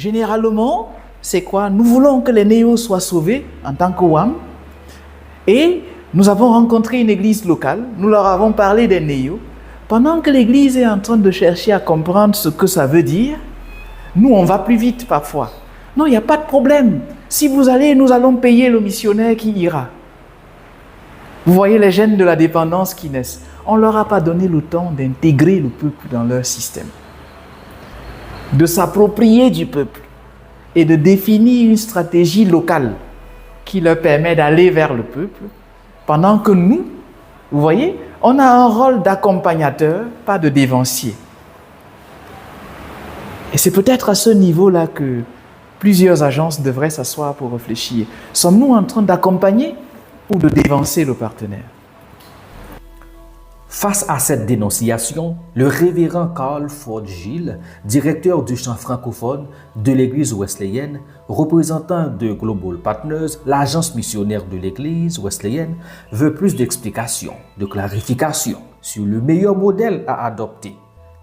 Généralement, c'est quoi? Nous voulons que les néos soient sauvés en tant que WAM. Et nous avons rencontré une église locale. Nous leur avons parlé des néos. Pendant que l'église est en train de chercher à comprendre ce que ça veut dire, nous, on va plus vite parfois. Non, il n'y a pas de problème. Si vous allez, nous allons payer le missionnaire qui ira. Vous voyez les gènes de la dépendance qui naissent. On ne leur a pas donné le temps d'intégrer le peuple dans leur système, de s'approprier du peuple et de définir une stratégie locale qui leur permet d'aller vers le peuple, pendant que nous, vous voyez, on a un rôle d'accompagnateur, pas de dévancier. Et c'est peut-être à ce niveau-là que plusieurs agences devraient s'asseoir pour réfléchir. Sommes-nous en train d'accompagner ou de dévancer le partenaire? Face à cette dénonciation, le révérend Carl Ford Gilles, directeur du champ francophone de l'Église wesleyenne, représentant de Global Partners, l'agence missionnaire de l'Église wesleyenne, veut plus d'explications, de clarifications sur le meilleur modèle à adopter.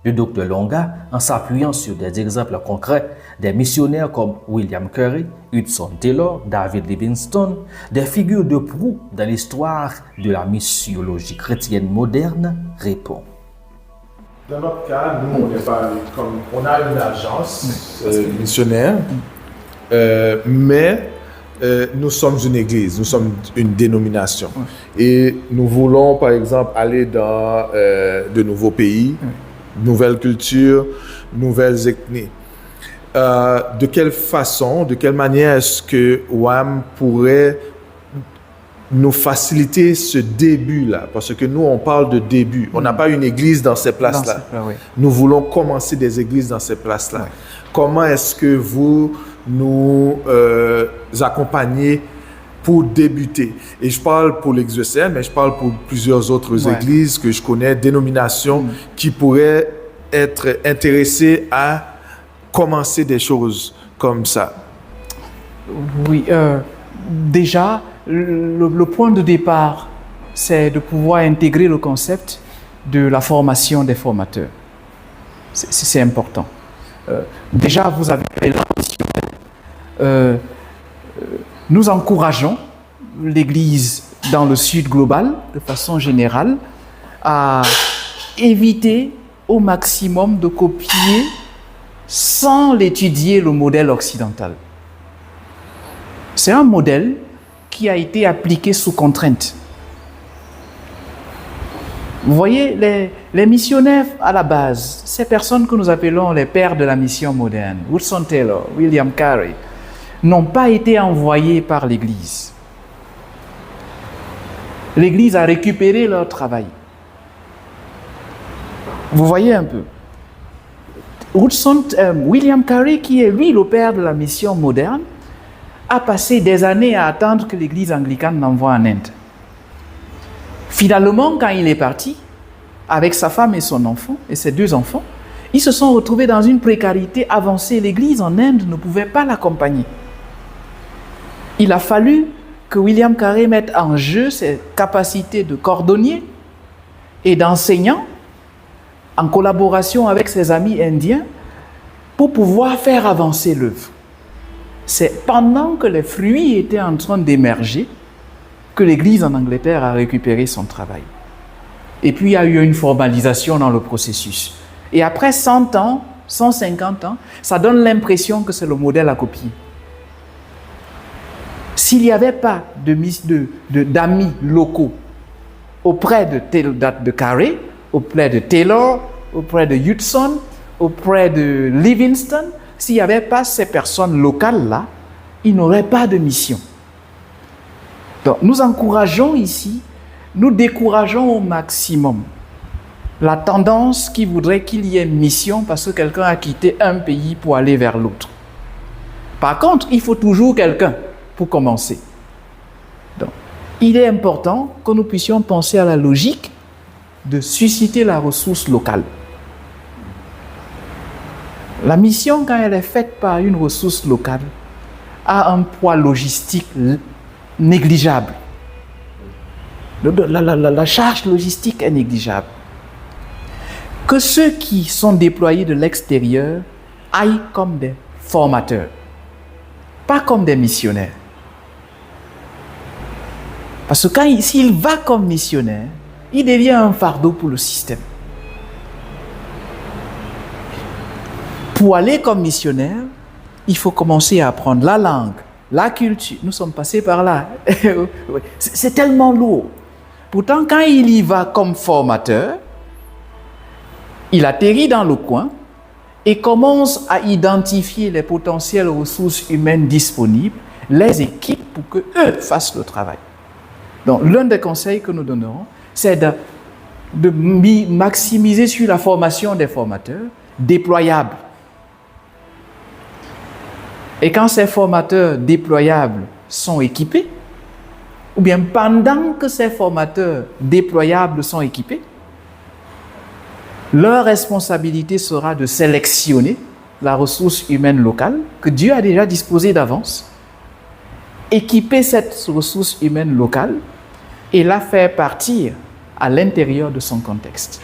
Le Dr Longa, en s'appuyant sur des exemples concrets des missionnaires comme William Carey, Hudson Taylor, David Livingstone, des figures de proue dans l'histoire de la missiologie chrétienne moderne, répond. Dans notre cas, nous, on n'est pas comme on a une agence missionnaire, mais nous sommes une église, nous sommes une dénomination. Et nous voulons, par exemple, aller dans de nouveaux pays, nouvelles cultures, nouvelles ethnies. De quelle façon, de quelle manière est-ce que WAM pourrait nous faciliter ce début-là? Parce que nous, on parle de début. On n'a pas une église dans ces places-là. Oui. Nous voulons commencer des églises dans ces places-là. Oui. Comment est-ce que vous nous accompagnez pour débuter? Et je parle pour l'Exocène, mais je parle pour plusieurs autres églises que je connais, dénominations qui pourraient être intéressées à commencer des choses comme ça. Oui, déjà, le point de départ, c'est de pouvoir intégrer le concept de la formation des formateurs. C'est important. Déjà, vous avez l'élan missionnel. Nous encourageons l'Église dans le Sud global, de façon générale, à éviter au maximum de copier sans l'étudier le modèle occidental. C'est un modèle qui a été appliqué sous contrainte. Vous voyez, les missionnaires à la base, ces personnes que nous appelons les pères de la mission moderne, Hudson Taylor, William Carey, n'ont pas été envoyés par l'Église. L'Église a récupéré leur travail. Vous voyez un peu. William Carey, qui est lui le père de la mission moderne, a passé des années à attendre que l'Église anglicane l'envoie en Inde. Finalement, quand il est parti, avec sa femme et son enfant, et ses 2 enfants, ils se sont retrouvés dans une précarité avancée. L'Église en Inde ne pouvait pas l'accompagner. Il a fallu que William Carey mette en jeu ses capacités de cordonnier et d'enseignant en collaboration avec ses amis indiens pour pouvoir faire avancer l'œuvre. C'est pendant que les fruits étaient en train d'émerger que l'Église en Angleterre a récupéré son travail. Et puis il y a eu une formalisation dans le processus. Et après 100 ans, 150 ans, ça donne l'impression que c'est le modèle à copier. S'il n'y avait pas d'amis locaux auprès de Carey, auprès de Taylor, auprès de Hudson, auprès de Livingstone, s'il n'y avait pas ces personnes locales-là, il n'aurait pas de mission. Donc, nous encourageons ici, nous décourageons au maximum la tendance qui voudrait qu'il y ait mission parce que quelqu'un a quitté un pays pour aller vers l'autre. Par contre, il faut toujours quelqu'un pour commencer. Donc, il est important que nous puissions penser à la logique de susciter la ressource locale. La mission, quand elle est faite par une ressource locale, a un poids logistique négligeable. La charge logistique est négligeable. Que ceux qui sont déployés de l'extérieur aillent comme des formateurs, pas comme des missionnaires. Parce que s'il va comme missionnaire, il devient un fardeau pour le système. Pour aller comme missionnaire, il faut commencer à apprendre la langue, la culture. Nous sommes passés par là. C'est tellement lourd. Pourtant, quand il y va comme formateur, il atterrit dans le coin et commence à identifier les potentielles ressources humaines disponibles, les équipes pour qu'eux fassent le travail. Donc, l'un des conseils que nous donnerons, c'est de maximiser sur la formation des formateurs déployables. Et quand ces formateurs déployables sont équipés, ou bien pendant que ces formateurs déployables sont équipés, leur responsabilité sera de sélectionner la ressource humaine locale que Dieu a déjà disposée d'avance, équiper cette ressource humaine locale et la faire partir à l'intérieur de son contexte.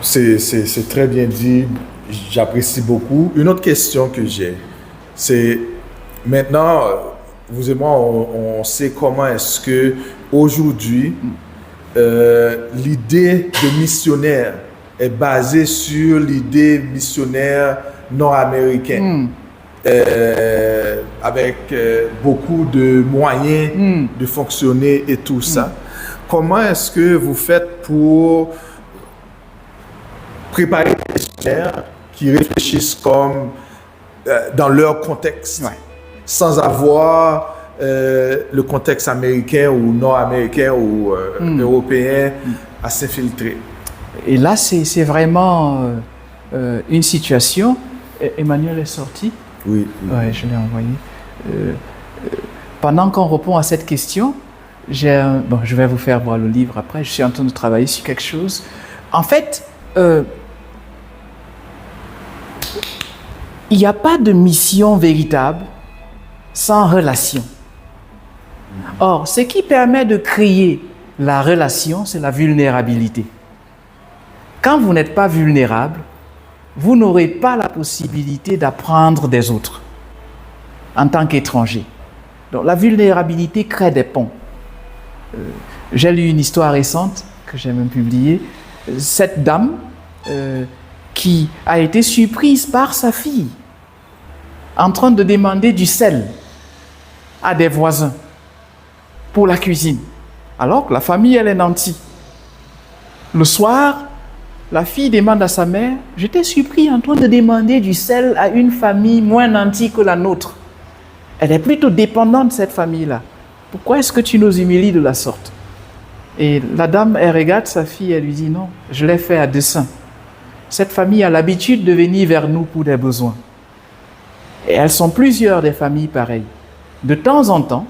C'est très bien dit, j'apprécie beaucoup. Une autre question que j'ai, c'est maintenant, vous et moi, on sait comment est-ce que aujourd'hui, l'idée de missionnaire est basée sur l'idée missionnaire nord-américaine. Avec beaucoup de moyens de fonctionner et tout ça. Comment est-ce que vous faites pour préparer les missionnaires qui réfléchissent comme dans leur contexte, sans avoir le contexte américain ou nord-américain ou européen à s'infiltrer? Et là, c'est vraiment une situation. Emmanuel est sorti. Oui. Ouais, je l'ai envoyé. Pendant qu'on répond à cette question, je vais vous faire voir le livre après. Je suis en train de travailler sur quelque chose. En fait, il n'y a pas de mission véritable sans relation. Or, ce qui permet de créer la relation, c'est la vulnérabilité. Quand vous n'êtes pas vulnérable, vous n'aurez pas la possibilité d'apprendre des autres en tant qu'étranger. Donc la vulnérabilité crée des ponts. J'ai lu une histoire récente que j'ai même publiée. Cette dame qui a été surprise par sa fille en train de demander du sel à des voisins pour la cuisine. Alors que la famille, elle est nantie. Le soir, la fille demande à sa mère, « J'étais surpris en train de demander du sel à une famille moins nantie que la nôtre. Elle est plutôt dépendante, cette famille-là. Pourquoi est-ce que tu nous humilies de la sorte ?» Et la dame, elle regarde sa fille, elle lui dit, « Non, je l'ai fait à dessein. Cette famille a l'habitude de venir vers nous pour des besoins. Et elles sont plusieurs des familles pareilles. De temps en temps,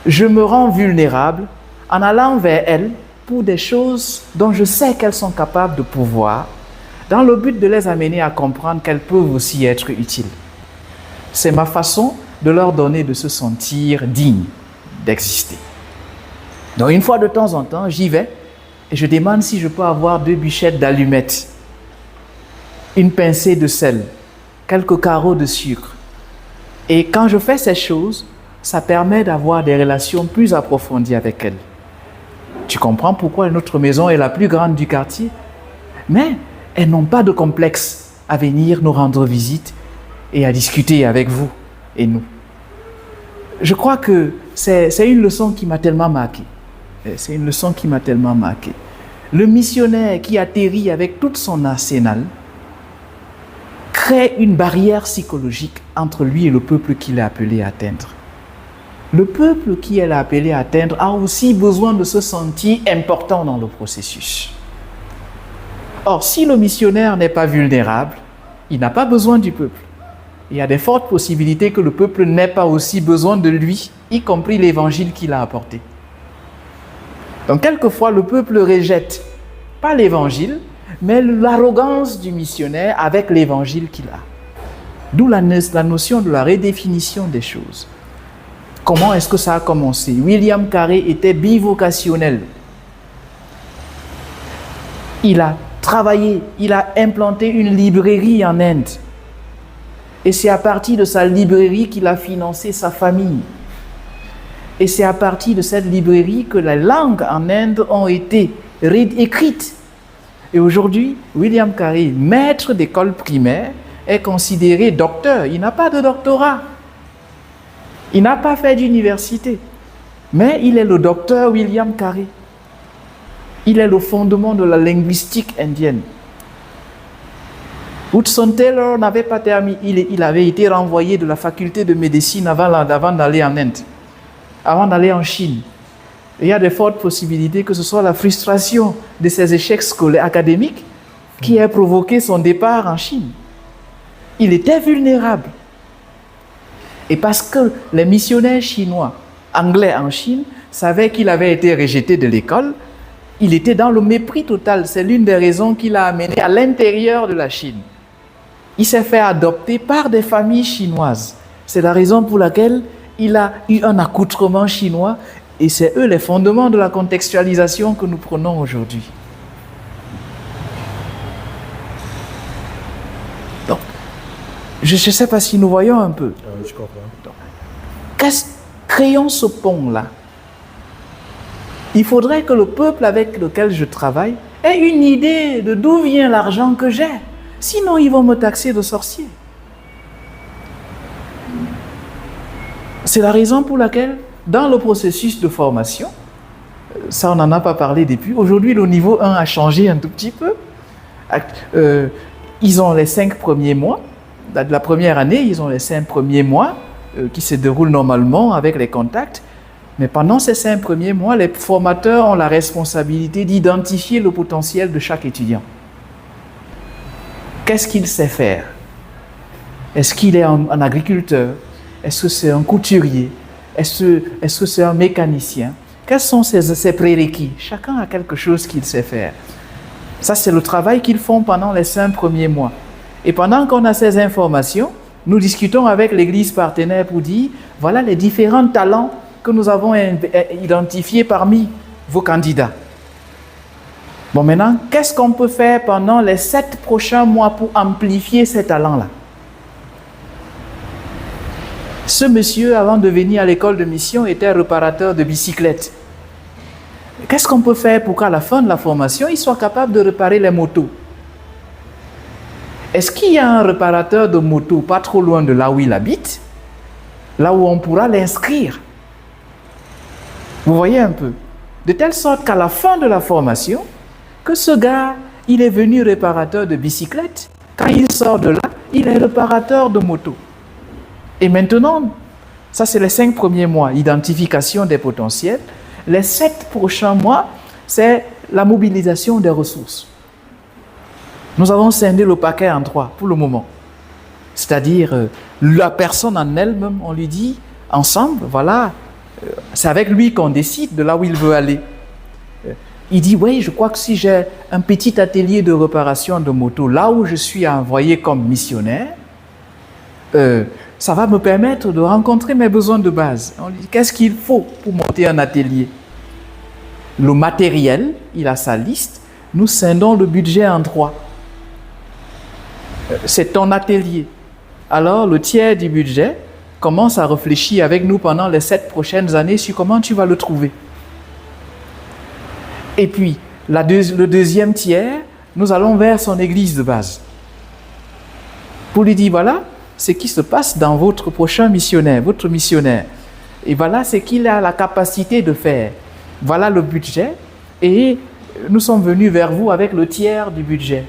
je me rends vulnérable en allant vers elles pour des choses dont je sais qu'elles sont capables de pouvoir, dans le but de les amener à comprendre qu'elles peuvent aussi être utiles. C'est ma façon de leur donner de se sentir dignes d'exister. Donc une fois de temps en temps, j'y vais et je demande si je peux avoir 2 bûchettes d'allumettes, une pincée de sel, quelques carreaux de sucre. Et quand je fais ces choses, ça permet d'avoir des relations plus approfondies avec elles. Tu comprends pourquoi notre maison est la plus grande du quartier? Mais elles n'ont pas de complexe à venir nous rendre visite et à discuter avec vous et nous. Je crois que c'est une leçon qui m'a tellement marqué. C'est une leçon qui m'a tellement marqué. Le missionnaire qui atterrit avec tout son arsenal crée une barrière psychologique entre lui et le peuple qu'il est appelé à atteindre. Le peuple qui est appelé à atteindre a aussi besoin de se sentir important dans le processus. Or, si le missionnaire n'est pas vulnérable, il n'a pas besoin du peuple. Il y a de fortes possibilités que le peuple n'ait pas aussi besoin de lui, y compris l'évangile qu'il a apporté. Donc, quelquefois, le peuple rejette pas l'évangile, mais l'arrogance du missionnaire avec l'évangile qu'il a. D'où la notion de la redéfinition des choses. Comment est-ce que ça a commencé? William Carey était bivocationnel. Il a travaillé, il a implanté une librairie en Inde. Et c'est à partir de sa librairie qu'il a financé sa famille. Et c'est à partir de cette librairie que les langues en Inde ont été écrites. Et aujourd'hui, William Carey, maître d'école primaire, est considéré docteur. Il n'a pas de doctorat. Il n'a pas fait d'université. Mais il est le docteur William Carey. Il est le fondement de la linguistique indienne. Hudson Taylor n'avait pas terminé. Il avait été renvoyé de la faculté de médecine avant d'aller en Inde, avant d'aller en Chine. Et il y a de fortes possibilités que ce soit la frustration de ses échecs scolaires académiques qui ait provoqué son départ en Chine. Il était vulnérable. Et parce que les missionnaires chinois, anglais en Chine, savaient qu'il avait été rejeté de l'école, il était dans le mépris total. C'est l'une des raisons qui l'a amené à l'intérieur de la Chine. Il s'est fait adopter par des familles chinoises. C'est la raison pour laquelle il a eu un accoutrement chinois et c'est eux les fondements de la contextualisation que nous prenons aujourd'hui. Donc, je ne sais pas si nous voyons un peu. Je comprends. Créons ce pont-là. Il faudrait que le peuple avec lequel je travaille ait une idée de d'où vient l'argent que j'ai. Sinon, ils vont me taxer de sorcier. C'est la raison pour laquelle, dans le processus de formation, ça on n'en a pas parlé depuis, aujourd'hui le niveau 1 a changé un tout petit peu. Ils ont les 5 premiers mois, de la première année, ils ont les 5 premiers mois qui se déroulent normalement avec les contacts. Mais pendant ces 5 premiers mois, les formateurs ont la responsabilité d'identifier le potentiel de chaque étudiant. Qu'est-ce qu'il sait faire? Est-ce qu'il est un agriculteur? Est-ce que c'est un couturier? Est-ce que c'est un mécanicien? Quels sont ses prérequis? Chacun a quelque chose qu'il sait faire. Ça, c'est le travail qu'ils font pendant les 5 premiers mois. Et pendant qu'on a ces informations, nous discutons avec l'Église partenaire pour dire, voilà les différents talents que nous avons identifiés parmi vos candidats. Bon, maintenant, qu'est-ce qu'on peut faire pendant les 7 prochains mois pour amplifier ces talents-là? Ce monsieur, avant de venir à l'école de mission, était réparateur de bicyclettes. Qu'est-ce qu'on peut faire pour qu'à la fin de la formation, il soit capable de réparer les motos? Est-ce qu'il y a un réparateur de motos pas trop loin de là où il habite, là où on pourra l'inscrire? Vous voyez un peu? De telle sorte qu'à la fin de la formation, que ce gars, il est venu réparateur de bicyclette, quand il sort de là, il est réparateur de moto. Et maintenant, ça c'est les 5 premiers mois, identification des potentiels. Les 7 prochains mois, c'est la mobilisation des ressources. Nous avons scindé le paquet en 3 pour le moment. C'est-à-dire, la personne en elle-même, on lui dit, ensemble, voilà, c'est avec lui qu'on décide de là où il veut aller. Il dit, oui, je crois que si j'ai un petit atelier de réparation de moto, là où je suis envoyé comme missionnaire, ça va me permettre de rencontrer mes besoins de base. On lui dit, qu'est-ce qu'il faut pour monter un atelier? Le matériel, il a sa liste. Nous scindons le budget en 3. C'est ton atelier. Alors, le tiers du budget commence à réfléchir avec nous pendant les 7 prochaines années sur comment tu vas le trouver. Et puis, le deuxième tiers, nous allons vers son église de base. Pour lui dire, voilà ce qui se passe dans votre prochain missionnaire, votre missionnaire. Et voilà ce qu'il a la capacité de faire. Voilà le budget. Et nous sommes venus vers vous avec le tiers du budget.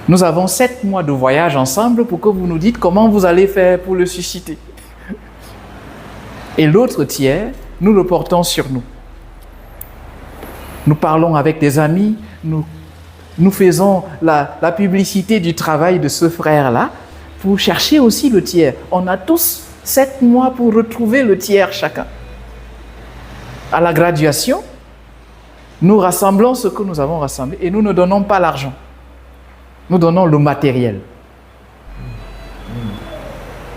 Nous avons 7 mois de voyage ensemble pour que vous nous dites comment vous allez faire pour le susciter. Et l'autre tiers, nous le portons sur nous. Nous parlons avec des amis, nous faisons la publicité du travail de ce frère-là pour chercher aussi le tiers. On a tous 7 mois pour retrouver le tiers chacun. À la graduation, nous rassemblons ce que nous avons rassemblé et nous ne donnons pas l'argent. Nous donnons le matériel.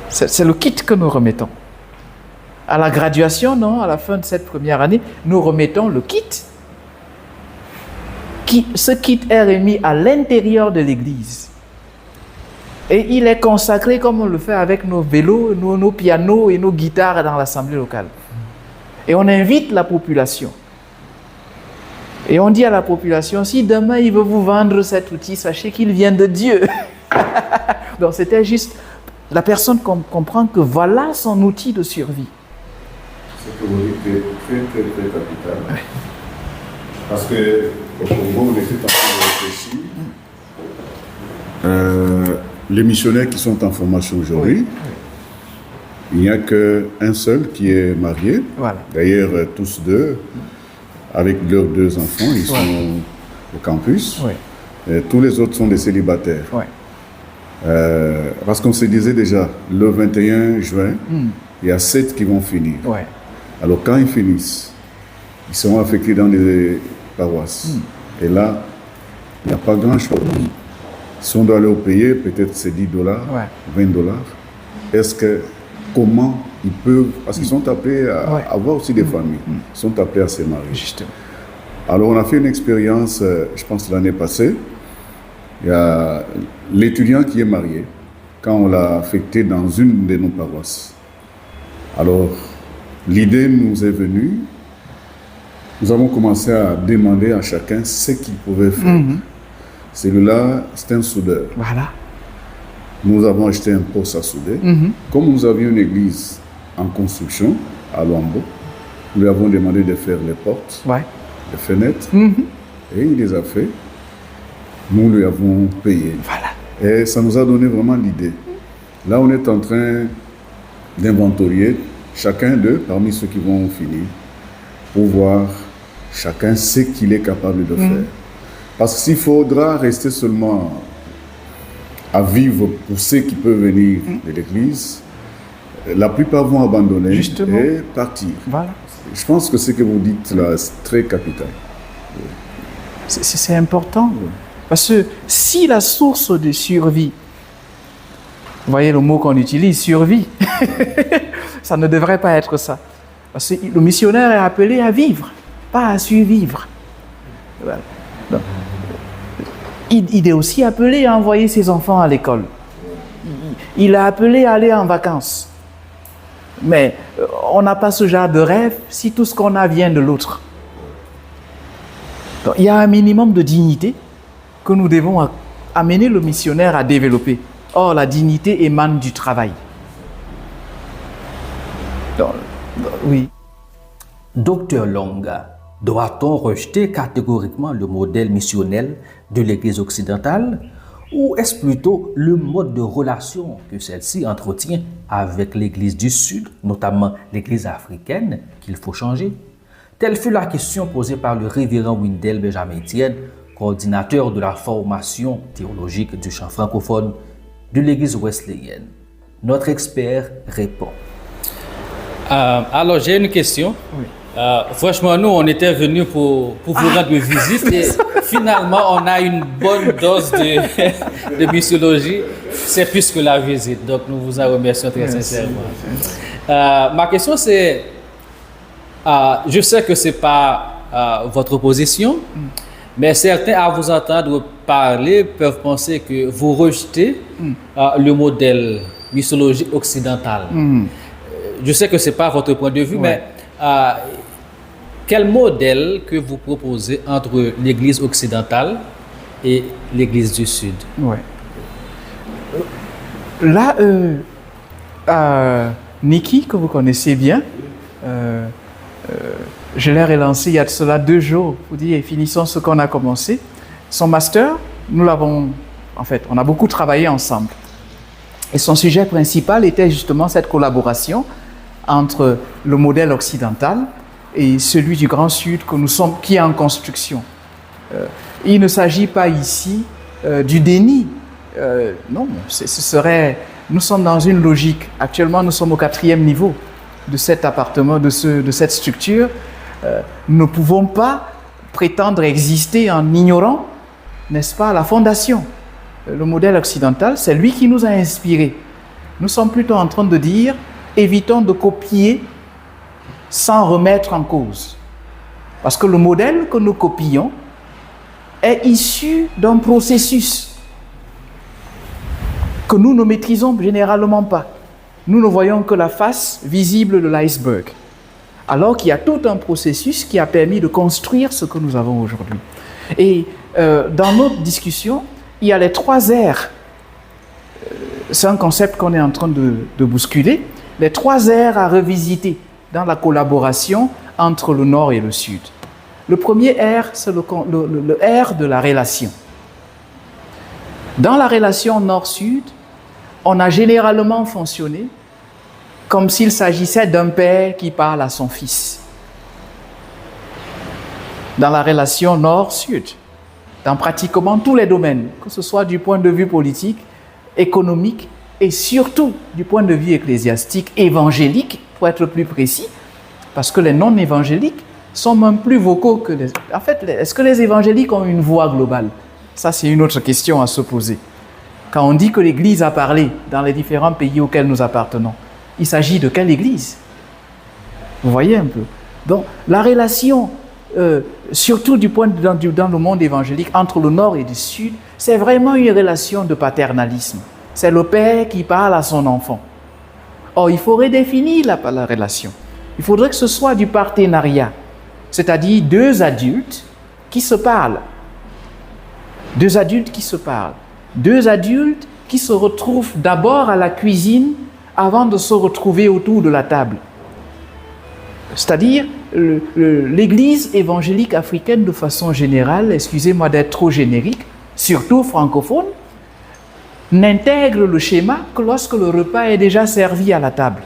C'est le kit que nous remettons. À la graduation, non, à la fin de cette première année, nous remettons le kit ce kit est remis à l'intérieur de l'église. Et il est consacré comme on le fait avec nos vélos, nos pianos et nos guitares dans l'assemblée locale. Et on invite la population. Et on dit à la population, si demain il veut vous vendre cet outil, sachez qu'il vient de Dieu. Donc c'était juste, la personne comprend que voilà son outil de survie. Ce que vous dites est très, très, très capital. Oui. Parce que au Congo, on était en train de réfléchir. Les missionnaires qui sont en formation aujourd'hui, il n'y a qu'un seul qui est marié. Voilà. D'ailleurs, tous deux, avec leurs 2 enfants, ils sont au campus. Oui. Et tous les autres sont des célibataires. Oui. Parce qu'on se disait déjà, le 21 juin, il y a 7 qui vont finir. Oui. Alors quand ils finissent, ils seront affectés dans les paroisses. Et là, il n'y a pas grand-chose. Si on doit leur payer, peut-être c'est $10, $20. Comment ils peuvent... Parce qu'ils sont appelés à avoir aussi des familles. Ils sont appelés à se marier. Justement. Alors on a fait une expérience, je pense l'année passée. Il y a l'étudiant qui est marié, quand on l'a affecté dans une de nos paroisses. Alors, l'idée nous est venue. Nous avons commencé à demander à chacun ce qu'il pouvait faire. Celui-là, c'est un soudeur. Voilà. Nous avons acheté un poste à souder. Comme nous avions une église en construction à Luambo, nous lui avons demandé de faire les portes, les fenêtres, et il les a fait. Nous lui avons payé. Voilà. Et ça nous a donné vraiment l'idée. Là, on est en train d'inventorier chacun d'eux, parmi ceux qui vont finir, pour voir chacun ce qu'il est capable de faire. Parce que s'il faudra rester seulement à vivre pour ceux qui peuvent venir de l'église, la plupart vont abandonner et partir. Voilà. Je pense que ce que vous dites là, c'est très capital. C'est important. Parce que si la source de survie, vous voyez le mot qu'on utilise, survie, ça ne devrait pas être ça. Parce que le missionnaire est appelé à vivre, pas à survivre. Voilà. Donc, il est aussi appelé à envoyer ses enfants à l'école. Il est appelé à aller en vacances. Mais on n'a pas ce genre de rêve si tout ce qu'on a vient de l'autre. Donc, il y a un minimum de dignité que nous devons amener le missionnaire à développer. Or, la dignité émane du travail. Donc, oui. Docteur Longa, doit-on rejeter catégoriquement le modèle missionnel de l'Église occidentale ou est-ce plutôt le mode de relation que celle-ci entretient avec l'Église du Sud, notamment l'Église africaine, qu'il faut changer? Telle fut la question posée par le révérend Windel Benjamin Etienne, coordinateur de la formation théologique du champ francophone de l'Église wesleyenne. Notre expert répond. Alors, j'ai une question. Oui. Franchement, nous, on était venus pour vous rendre visite et finalement, on a une bonne dose de missiologie. C'est plus que la visite. Donc, nous vous en remercions très sincèrement. Ma question, c'est, je sais que ce n'est pas votre position, mais certains, à vous entendre parler, peuvent penser que vous rejetez le modèle missiologique occidental. Je sais que ce n'est pas votre point de vue, mais quel modèle que vous proposez entre l'Église occidentale et l'Église du Sud? Là, Niki, que vous connaissez bien, je l'ai relancé il y a de cela 2 jours pour dire finissons ce qu'on a commencé. Son master, nous l'avons, en fait, on a beaucoup travaillé ensemble. Et son sujet principal était justement cette collaboration entre le modèle occidental et celui du Grand Sud que nous sommes, qui est en construction. Il ne s'agit pas ici du déni. Non, ce serait... Nous sommes dans une logique. Actuellement, nous sommes au 4e niveau de cet appartement, de cette structure. Nous ne pouvons pas prétendre exister en ignorant, n'est-ce pas, la fondation. Le modèle occidental, c'est lui qui nous a inspirés. Nous sommes plutôt en train de dire, évitons de copier sans remettre en cause. Parce que le modèle que nous copions est issue d'un processus que nous ne maîtrisons généralement pas. Nous ne voyons que la face visible de l'iceberg, alors qu'il y a tout un processus qui a permis de construire ce que nous avons aujourd'hui. Et dans notre discussion, il y a les 3 ères. C'est un concept qu'on est en train de bousculer. Les 3 ères à revisiter dans la collaboration entre le Nord et le Sud. Le premier ère, c'est le ère de la relation. Dans la relation Nord-Sud, on a généralement fonctionné comme s'il s'agissait d'un père qui parle à son fils. Dans la relation Nord-Sud, dans pratiquement tous les domaines, que ce soit du point de vue politique, économique et surtout du point de vue ecclésiastique, évangélique, pour être plus précis, parce que les non-évangéliques sont même plus vocaux que les... En fait, est-ce que les évangéliques ont une voix globale? Ça, c'est une autre question à se poser. Quand on dit que l'Église a parlé dans les différents pays auxquels nous appartenons, il s'agit de quelle Église? Vous voyez un peu. Donc, la relation, surtout dans le monde évangélique, entre le Nord et le Sud, c'est vraiment une relation de paternalisme. C'est le père qui parle à son enfant. Or, il faut redéfinir la relation. Il faudrait que ce soit du partenariat, c'est-à-dire 2 adultes qui se parlent. 2 adultes qui se parlent. 2 adultes qui se retrouvent d'abord à la cuisine avant de se retrouver autour de la table. C'est-à-dire, l'Église évangélique africaine de façon générale, excusez-moi d'être trop générique, surtout francophone, n'intègre le schéma que lorsque le repas est déjà servi à la table.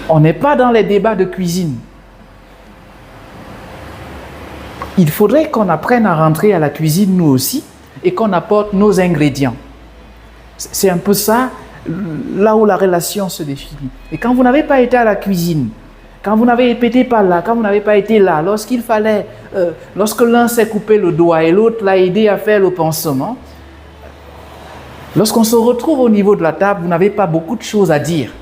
On n'est pas dans les débats de cuisine. Il faudrait qu'on apprenne à rentrer à la cuisine nous aussi et qu'on apporte nos ingrédients. C'est un peu ça, là où la relation se définit. Et quand vous n'avez pas été à la cuisine, quand vous n'avez été pas là, quand vous n'avez pas été là, lorsqu'il fallait, lorsque l'un s'est coupé le doigt et l'autre l'a aidé à faire le pansement, lorsqu'on se retrouve au niveau de la table, vous n'avez pas beaucoup de choses à dire.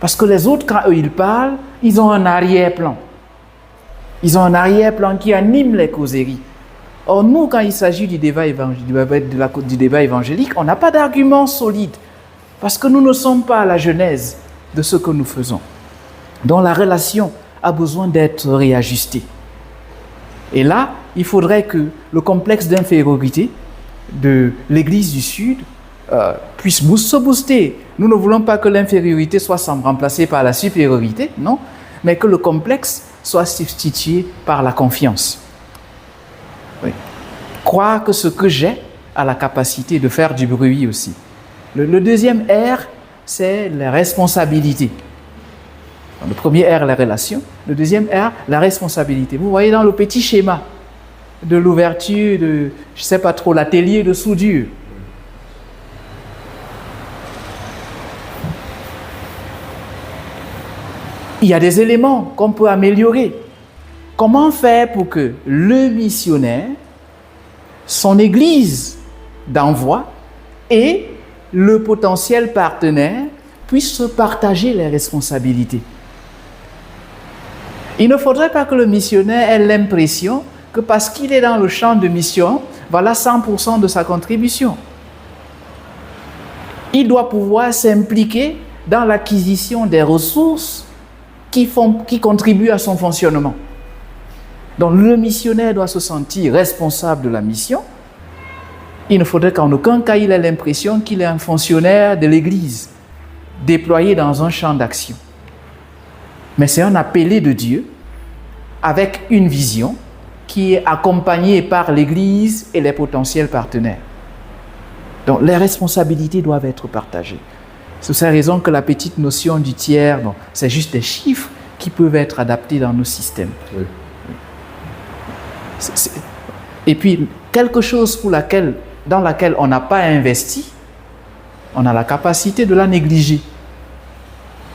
Parce que les autres, quand eux, ils parlent, ils ont un arrière-plan. Ils ont un arrière-plan qui anime les causeries. Or, nous, quand il s'agit du débat évangélique, on n'a pas d'argument solide. Parce que nous ne sommes pas à la genèse de ce que nous faisons. Donc, la relation a besoin d'être réajustée. Et là, il faudrait que le complexe d'infériorité de l'Église du Sud puisse se booster. Nous ne voulons pas que l'infériorité soit remplacée par la supériorité, non, mais que le complexe soit substitué par la confiance. Oui. Croire que ce que j'ai a la capacité de faire du bruit aussi. Le deuxième R, c'est la responsabilité. Le premier R, la relation. Le deuxième R, la responsabilité. Vous voyez dans le petit schéma de l'ouverture de, je ne sais pas trop, l'atelier de soudure. Il y a des éléments qu'on peut améliorer. Comment faire pour que le missionnaire, son église d'envoi et le potentiel partenaire puissent se partager les responsabilités? Il ne faudrait pas que le missionnaire ait l'impression que parce qu'il est dans le champ de mission, voilà 100% de sa contribution. Il doit pouvoir s'impliquer dans l'acquisition des ressources qui contribuent à son fonctionnement. Donc le missionnaire doit se sentir responsable de la mission. Il ne faudrait qu'en aucun cas il ait l'impression qu'il est un fonctionnaire de l'Église, déployé dans un champ d'action. Mais c'est un appelé de Dieu avec une vision qui est accompagnée par l'Église et les potentiels partenaires. Donc les responsabilités doivent être partagées. C'est cette raison que la petite notion du tiers, bon, c'est juste des chiffres qui peuvent être adaptés dans nos systèmes. Oui. Et puis, quelque chose dans laquelle on n'a pas investi, on a la capacité de la négliger.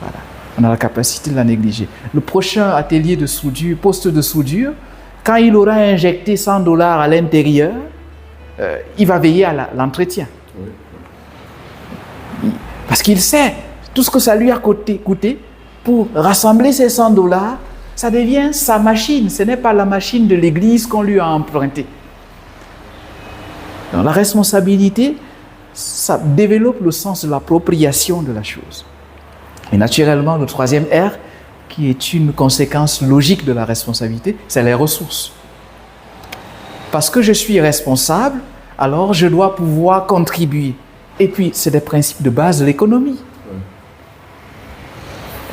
Voilà. On a la capacité de la négliger. Le prochain atelier de soudure, poste de soudure, quand il aura injecté $100 à l'intérieur, il va veiller à l'entretien. Oui. Parce qu'il sait tout ce que ça lui a coûté pour rassembler ces $100, ça devient sa machine. Ce n'est pas la machine de l'Église qu'on lui a empruntée. Donc, la responsabilité, ça développe le sens de l'appropriation de la chose. Et naturellement, le troisième R, qui est une conséquence logique de la responsabilité, c'est les ressources. Parce que je suis responsable, alors je dois pouvoir contribuer. Et puis, c'est des principes de base de l'économie.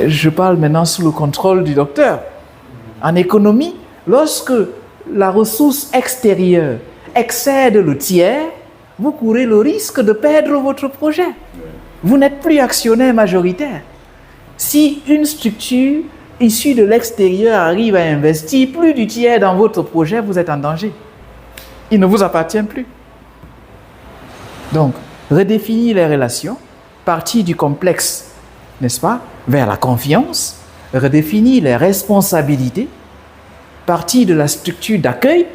Je parle maintenant sous le contrôle du docteur. En économie, lorsque la ressource extérieure excède le tiers, vous courez le risque de perdre votre projet. Vous n'êtes plus actionnaire majoritaire. Si une structure issue de l'extérieur arrive à investir plus du tiers dans votre projet, vous êtes en danger. Il ne vous appartient plus. Donc, redéfinir les relations, partir du complexe, n'est-ce pas, vers la confiance, redéfinir les responsabilités, partir de la structure d'accueil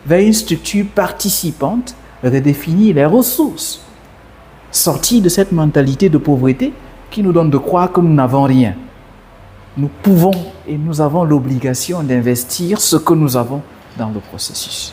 vers une structure participante, redéfinir les ressources, sortir de cette mentalité de pauvreté qui nous donne de croire que nous n'avons rien. Nous pouvons et nous avons l'obligation d'investir ce que nous avons dans le processus.